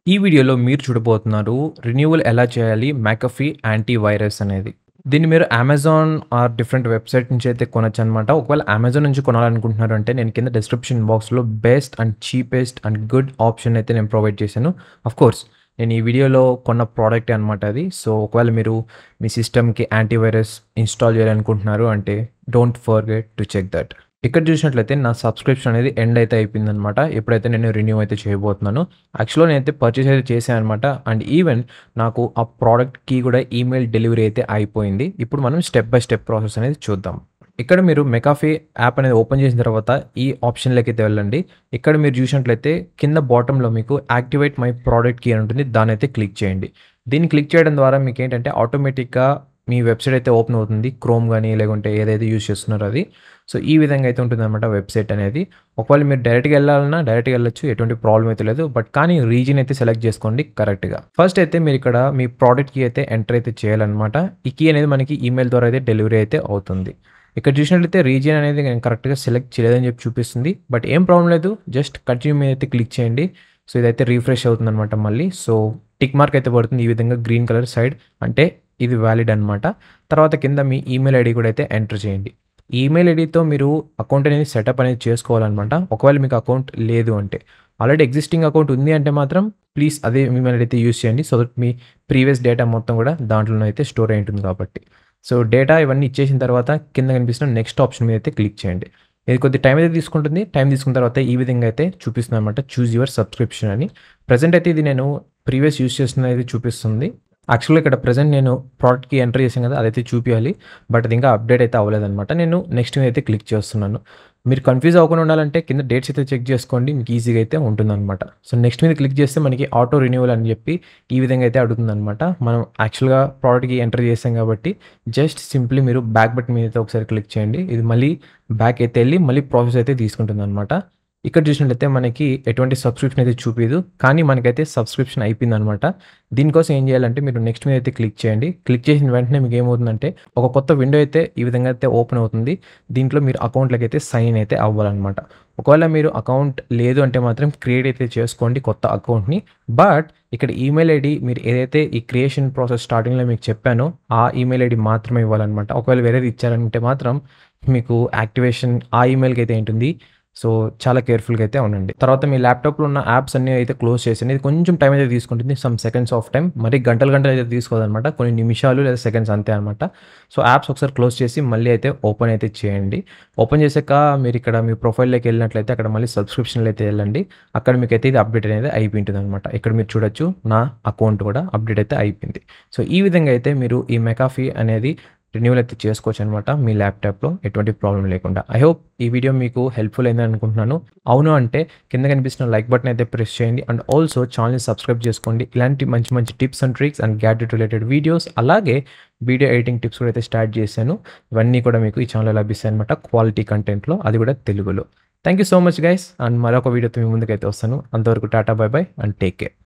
ఈ వీడియోలో మీరు చూడబోతున్నారు రెన్యువల్ ఎలా చేయాలి మ్యాకఫీ యాంటీ వైరస్ అనేది. దీన్ని మీరు అమెజాన్ ఆర్ డిఫరెంట్ వెబ్‌సైట్ నుంచి అయితే కొనొచ్చనమాట. ఒకవేళ అమెజాన్ నుంచి కొనాలనుకుంటున్నారు అంటే నేను కింద డిస్క్రిప్షన్ బాక్స్‌లో best and cheapest and good option అయితే నేను ప్రొవైడ్ చేశాను. ఆఫ్‌కోర్స్ నేను ఈ వీడియోలో కొన్న ప్రోడక్టే అనమాట అది. సో, ఒకవేళ మీరు మీ సిస్టమ్‌కి యాంటీ వైరస్ ఇన్‌స్టాల్ చేయాలనుకుంటున్నారు అంటే don't forget to check that. ఇక్కడ చూసినట్లయితే నా సబ్స్క్రిప్షన్ అనేది ఎండ్ అయితే అయిపోయిందనమాట. ఎప్పుడైతే నేను రెన్యూ అయితే చేయబోతున్నానో. యాక్చువల్‌గా నేనైతే పర్చేస్ అయితే చేశాననమాట. అండ్ ఈవెన్ నాకు ఆ ప్రోడక్ట్‌కి కూడా ఈమెయిల్ డెలివరీ అయితే అయిపోయింది. ఇప్పుడు మనం స్టెప్ బై స్టెప్ ప్రాసెస్ అనేది చూద్దాం. ఇక్కడ మీరు మెకాఫీ యాప్ అనేది ఓపెన్ చేసిన తర్వాత ఈ ఆప్షన్‌లోకైతే వెళ్ళండి. ఇక్కడ మీరు చూసినట్లయితే కింద బాటమ్‌లో మీకు యాక్టివేట్ మై ప్రోడక్ట్ కీ అని ఉంటుంది. దాన్నైతే క్లిక్ చేయండి. దీన్ని క్లిక్ చేయడం ద్వారా మీకేంటంటే ఆటోమేటిక్‌గా మీ వెబ్‌సైట్ అయితే ఓపెన్ అవుతుంది. క్రోమ్ గాని లేకుంటే ఏదైతే యూజ్ చేస్తున్నారో అది. సో, ఈ విధంగా అయితే ఉంటుందన్నమాట వెబ్‌సైట్ అనేది. ఒకవేళ మీరు డైరెక్ట్‌గా ఎళ్ళాలన్నా డైరెక్ట్‌గా ఎళ్ళొచ్చు. ఎటువంటి ప్రాబ్లమ్ అయితే లేదు. బట్ కానీ రీజియన్ అయితే సెలెక్ట్ చేసుకోండి కరెక్ట్‌గా. ఫస్ట్ అయితే మీరిక్కడ మీ ప్రోడక్ట్ కీ అయితే ఎంటర్ అయితే చేయాలన్నమాట. ఈ కీ అనేది మనకి ఈమెయిల్ ద్వారా అయితే డెలివరీ అయితే అవుతుంది. ఇక్కడ చూసినట్లయితే రీజియన్ అనేది నేను కరెక్ట్‌గా సెలెక్ట్ చేయలేదని చెప్పి చూపిస్తుంది. బట్ ఏం ప్రాబ్లమ్ లేదు. జస్ట్ కంటిన్యూ మీద అయితే క్లిక్ చేయండి. సో, ఇదైతే రిఫ్రెష్ అవుతుందన్నమాట మళ్ళీ. సో, టిక్ మార్క్ అయితే పడుతుంది ఈ విధంగా గ్రీన్ కలర్ సైడ్. అంటే ఇది వాలిడ్ అనమాట. తర్వాత కింద మీ ఈమెయిల్ ఐడీ కూడా అయితే ఎంటర్ చేయండి. ఈమెయిల్ ఐడీతో మీరు అకౌంట్ అనేది సెటప్ అనేది చేసుకోవాలనమాట. ఒకవేళ మీకు అకౌంట్ లేదు అంటే. ఆల్రెడీ ఎగ్జిస్టింగ్ అకౌంట్ ఉంది అంటే మాత్రం ప్లీజ్ అదే ఈమెయిల్ ఐడీ అయితే యూజ్ చేయండి. So that me previous data మొత్తం కూడా దాంట్లోనే అయితే స్టోర్ అయి ఉంటుంది కాబట్టి. సో, డేటా ఇవన్నీ ఇచ్చేసిన తర్వాత కింద కనిపిస్తున్న నెక్స్ట్ ఆప్షన్ మీద అయితే క్లిక్ చేయండి. ఇది కొద్ది టైం అయితే తీసుకుంటుంది. టైం తీసుకున్న తర్వాత ఈ విధంగా అయితే చూపిస్తుందనమాట. చూజ్ యువర్ సబ్స్క్రిప్షన్ అని. ప్రెజెంట్ అయితే ఇది నేను ప్రీవియస్ యూజ్ చేస్తున్నది చూపిస్తుంది. యాక్చువల్‌గా ఇక్కడ ప్రెజెంట్ నేను ప్రోడక్ట్‌కి ఎంటర్ చేశాను కదా! అదైతే చూపియాలి. బట్ అది ఇంకా అప్డేట్ అయితే అవ్వలేదనమాట. నేను నెక్స్ట్ మీద అయితే క్లిక్ చేస్తున్నాను. మీరు కన్‌ఫ్యూజ్ అవ్వకుండా ఉండాలంటే కింద డేట్స్ అయితే చెక్ చేసుకోండి. మీకు ఈజీగా అయితే ఉంటుందనమాట. సో, నెక్స్ట్ మీద క్లిక్ చేస్తే మనకి ఆటో రెన్యువల్ అని చెప్పి ఈ విధంగా అయితే అడుగుతుందనమాట. మనం యాక్చువల్‌గా ప్రోడక్ట్‌కి ఎంటర్ చేసాం కాబట్టి జస్ట్ సింప్లీ మీరు బ్యాక్ బటన్ మీద అయితే ఒకసారి క్లిక్ చేయండి. ఇది మళ్ళీ బ్యాక్ అయితే ఎళ్లి మళ్ళీ ప్రాసెస్ అయితే తీసుకుంటుందనమాట. ఇక్కడ చూసినట్లయితే మనకి ఎటువంటి సబ్స్క్రిప్షన్ అయితే చూపియదు. కానీ మనకైతే సబ్స్క్రిప్షన్ అయిపోయిందనమాట. దీనికోసం ఏం చేయాలంటే మీరు నెక్స్ట్ మీద అయితే క్లిక్ చేయండి. క్లిక్ చేసిన వెంటనే మీకు ఏమవుతుందంటే ఒక కొత్త విండో అయితే ఈ విధంగా అయితే ఓపెన్ అవుతుంది. దీంట్లో మీరు అకౌంట్‌లోకి అయితే సైన్ అయితే అవ్వాలనమాట. ఒకవేళ మీరు అకౌంట్ లేదు అంటే మాత్రం క్రియేట్ అయితే చేసుకోండి కొత్త అకౌంట్‌ని. బట్ ఇక్కడ ఈమెయిల్ ఐడీ మీరు ఏదైతే ఈ క్రియేషన్ ప్రాసెస్ స్టార్టింగ్‌లో మీకు చెప్పానో ఆ ఈమెయిల్ ఐడీ మాత్రమే ఇవ్వాలనమాట. ఒకవేళ వేరేది ఇచ్చారంటే మాత్రం మీకు యాక్టివేషన్ ఆ ఈమెయిల్‌కి అయితే ఉంటుంది. సో, చాలా కేర్‌ఫుల్‌గా అయితే ఉండండి. తర్వాత మీ ల్యాప్‌టాప్‌లో ఉన్న యాప్స్ అన్నీ అయితే క్లోజ్ చేసేయండి. ఇది కొంచెం టైం అయితే తీసుకుంటుంది. Some seconds of time. మరి గంటలు గంటలు అయితే తీసుకోదనమాట. కొన్ని నిమిషాలు లేదా సెకండ్స్ అంతే అనమాట. సో, యాప్స్ ఒకసారి క్లోజ్ చేసి మళ్ళీ అయితే ఓపెన్ అయితే చేయండి. ఓపెన్ చేసాక మీరిక్కడ మీ ప్రొఫైల్‌లోకి వెళ్ళినట్లయితే అక్కడ మళ్ళీ సబ్స్క్రిప్షన్‌లో అయితే వెళ్ళండి. అక్కడ మీకైతే ఇది అప్డేట్ అనేది అయిపోయి ఉంటుందనమాట. ఇక్కడ మీరు చూడొచ్చు నా అకౌంట్ కూడా అప్డేట్ అయితే అయిపోయింది. సో, ఈ విధంగా అయితే మీరు ఈ మెకాఫీ అనేది రెన్యువల్ అయితే చేసుకోవచ్చనమాట మీ ల్యాప్‌టాప్‌లో ఎటువంటి ప్రాబ్లమ్ లేకుండా. ఐ హోప్ ఈ వీడియో మీకు హెల్ప్‌ఫుల్ అయిందని అనుకుంటున్నాను. అవును అంటే కింద కనిపిస్తున్న లైక్ బటన్ అయితే ప్రెస్ చేయండి. అండ్ ఆల్సో ఛానెల్‌ని సబ్స్క్రైబ్ చేసుకోండి. ఇలాంటి మంచి మంచి tips and tricks and gadget related videos అలాగే వీడియో ఎడిటింగ్ టిప్స్ కూడా అయితే స్టార్ట్ చేశాను. ఇవన్నీ కూడా మీకు ఈ ఛానెల్‌లో లభిస్తాయన్నమాట. క్వాలిటీ కంటెంట్‌లో అది కూడా తెలుగులో. Thank you so much guys and మరొక వీడియోతో మీ ముందుకైతే వస్తాను. అంతవరకు tata bye by and take care.